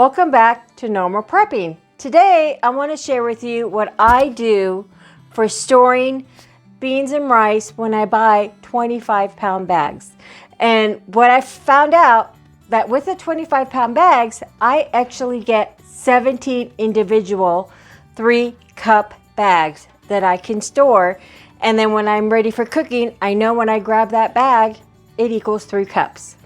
Welcome back to No More Prepping. Today I want to share with you what I do for storing beans and rice when I buy 25-pound bags. And what I found out that with the 25-pound bags, I actually get 17 individual 3-cup bags that I can store. And then when I'm ready for cooking, I know when I grab that bag, it equals 3 cups.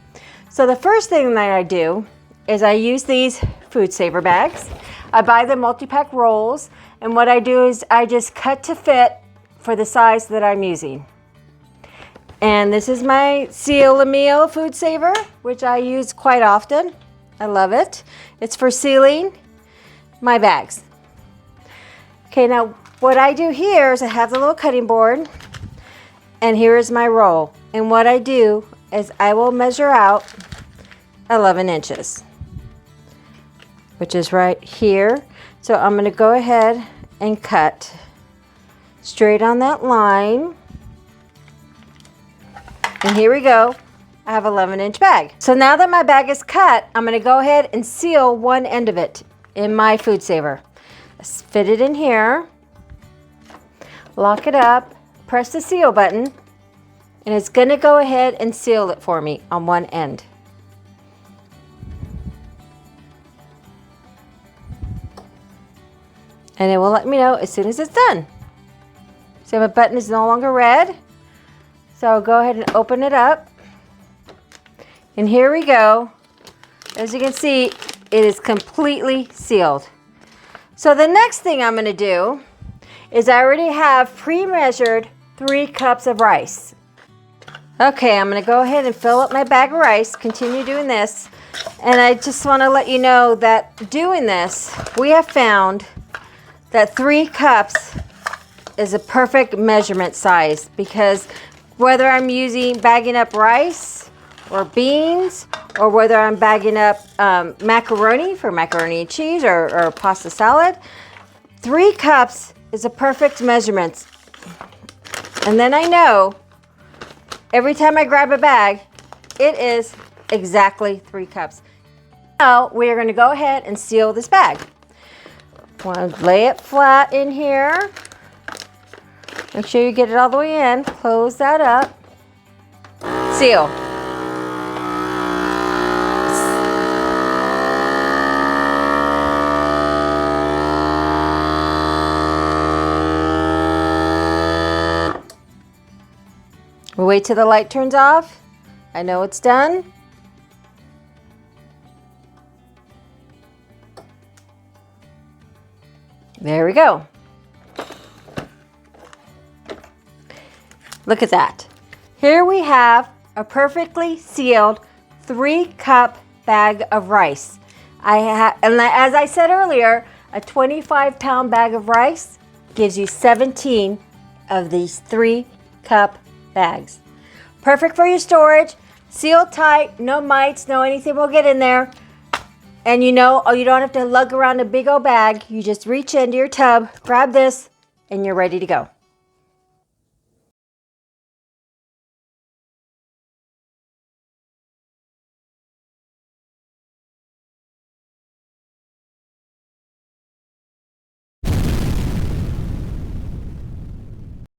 So the first thing that I do is I use these food saver bags. I buy the multi-pack rolls, and what I do is I just cut to fit for the size that I'm using. And this is my Seal a Meal food saver, which I use quite often. I love it. It's for sealing my bags. Okay, now what I do here is I have the little cutting board, and here is my roll. And what I do is I will measure out 11 inches. Which is right here. So I'm going to go ahead and cut straight on that line. And here we go. I have 11-inch bag. So now that my bag is cut, I'm going to go ahead and seal one end of it in my food saver. Let's fit it in here. Lock it up. Press the seal button. And it's going to go ahead and seal it for me on one end. And it will let me know as soon as it's done. So my button is no longer red. So I'll go ahead and open it up. And here we go. As you can see, it is completely sealed. So the next thing I'm going to do is I already have pre-measured 3 cups of rice. Okay, I'm going to go ahead and fill up my bag of rice. Continue doing this. And I just want to let you know that doing this, we have found that 3 cups is a perfect measurement size, because whether I'm bagging up rice or beans, or whether I'm bagging up macaroni for macaroni and cheese or pasta salad, 3 cups is a perfect measurement. And then I know every time I grab a bag, it is exactly 3 cups. Now we are going to go ahead and seal this bag. Want to lay it flat in here. Make sure you get it all the way in. Close that up. Seal. We'll wait till the light turns off. I know it's done. There we go. Look at that. Here we have a perfectly sealed 3-cup bag of rice. And as I said earlier, a 25-pound bag of rice gives you 17 of these 3-cup bags. Perfect for your storage, sealed tight, no mites, no anything will get in there. And you know, you don't have to lug around a big old bag. You just reach into your tub, grab this, and you're ready to go.